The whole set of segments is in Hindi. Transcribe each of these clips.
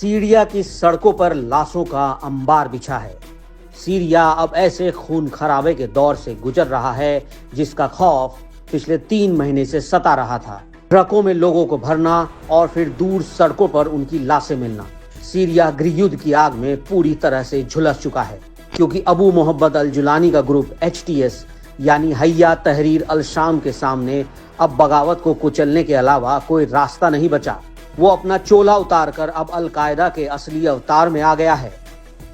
सीरिया की सड़कों पर लाशों का अंबार बिछा है। सीरिया अब ऐसे खून खराबे के दौर से गुजर रहा है जिसका खौफ पिछले 3 महीने से सता रहा था। ट्रकों में लोगों को भरना और फिर दूर सड़कों पर उनकी लाशें मिलना। सीरिया गृहयुद्ध की आग में पूरी तरह से झुलस चुका है, क्योंकि अबू मोहब्बत अल जुलानी का ग्रुप HTS यानी हैया तहरीर अल शाम के सामने अब बगावत को कुचलने के अलावा कोई रास्ता नहीं बचा। वो अपना चोला उतारकर अब अल कायदा के असली अवतार में आ गया है,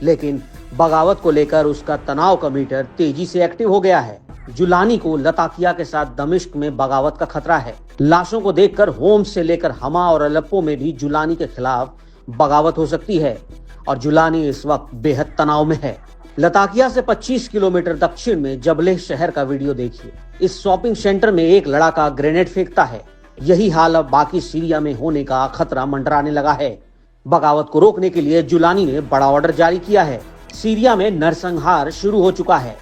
लेकिन बगावत को लेकर उसका तनाव का मीटर तेजी से एक्टिव हो गया है। जुलानी को लताकिया के साथ दमिश्क में बगावत का खतरा है। लाशों को देखकर होम्स से लेकर हमा और अलेप्पो में भी जुलानी के खिलाफ बगावत हो सकती है और जुलानी इस वक्त बेहद तनाव में है। लताकिया से 25 किलोमीटर दक्षिण में जबलेह शहर का वीडियो देखिए। इस शॉपिंग सेंटर में एक लड़ाका ग्रेनेड फेंकता है। यही हाल अब बाकी सीरिया में होने का खतरा मंडराने लगा है। बगावत को रोकने के लिए जुलानी ने बड़ा ऑर्डर जारी किया है। सीरिया में नरसंहार शुरू हो चुका है।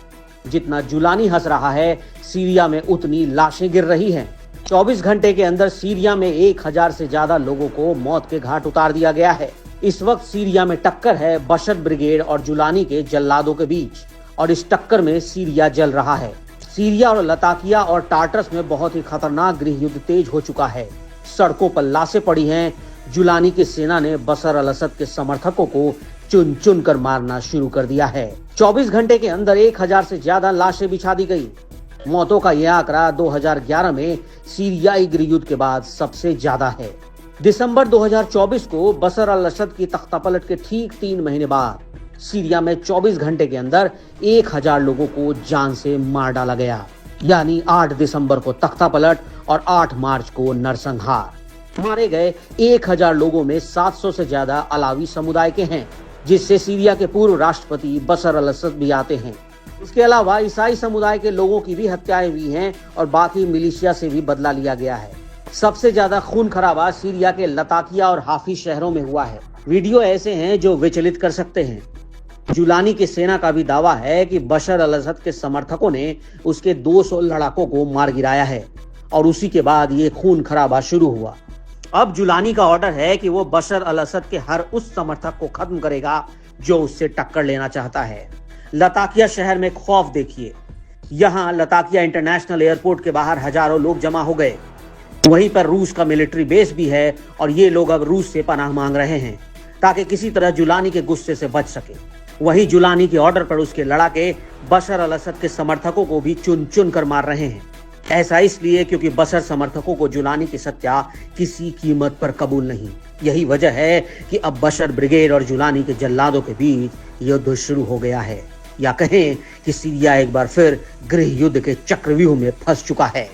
जितना जुलानी हंस रहा है, सीरिया में उतनी लाशें गिर रही हैं। 24 घंटे के अंदर सीरिया में 1000 से ज्यादा लोगों को मौत के घाट उतार दिया गया है। इस वक्त सीरिया में टक्कर है बशर ब्रिगेड और जुलानी के जल्लादों के बीच, और इस टक्कर में सीरिया जल रहा है। सीरिया और लताकिया और टार्टस में बहुत ही खतरनाक गृहयुद्ध तेज हो चुका है। सड़कों पर लाशें पड़ी हैं। जुलानी की सेना ने बशर अल असद के समर्थकों को चुन चुन कर मारना शुरू कर दिया है। 24 घंटे के अंदर 1000 से ज्यादा लाशें बिछा दी गई। मौतों का यह आंकड़ा 2011 में सीरियाई गृहयुद्ध के बाद सबसे ज्यादा है। दिसंबर 2024 को बशर अल असद की तख्तापलट के ठीक 3 महीने बाद सीरिया में 24 घंटे के अंदर 1000 लोगों को जान से मार डाला गया। यानी 8 दिसंबर को तख्तापलट और 8 मार्च को नरसंहार। मारे गए 1000 लोगों में 700 से ज्यादा अलावी समुदाय के हैं, जिससे सीरिया के पूर्व राष्ट्रपति बशर अल असद भी आते हैं। इसके अलावा ईसाई समुदाय के लोगों की भी हत्याएं हुई हैं और बाकी मिलिशिया से भी बदला लिया गया है। सबसे ज्यादा खून खराबा सीरिया के लताकिया और हाफिज शहरों में हुआ है। वीडियो ऐसे हैं जो विचलित कर सकते हैं। जुलानी की सेना का भी दावा है कि बशर अल असद के समर्थकों ने उसके 200 लड़ाकों को मार गिराया है और उसी के बाद ये खून खराबा शुरू हुआ। अब जुलानी का ऑर्डर है कि वो बशर अल असद के हर उस समर्थक को खत्म करेगा जो उससे टक्कर लेना चाहता है। लताकिया शहर में खौफ देखिए। यहाँ लताकिया इंटरनेशनल एयरपोर्ट के बाहर हजारों लोग जमा हो गए। वहीं पर रूस का मिलिट्री बेस भी है और ये लोग अब रूस से पनाह मांग रहे हैं ताकि किसी तरह जुलानी के गुस्से से बच सके। वहीं जुलानी के ऑर्डर पर उसके लड़ाके बशर अल असद के समर्थकों को भी चुन चुन कर मार रहे हैं। ऐसा इसलिए क्योंकि बशर समर्थकों को जुलानी की सत्या किसी कीमत पर कबूल नहीं। यही वजह है कि अब बशर ब्रिगेड और जुलानी के जल्लादों के बीच युद्ध शुरू हो गया है, या कहें कि सीरिया एक बार फिर गृह युद्ध के चक्रव्यूह में फंस चुका है।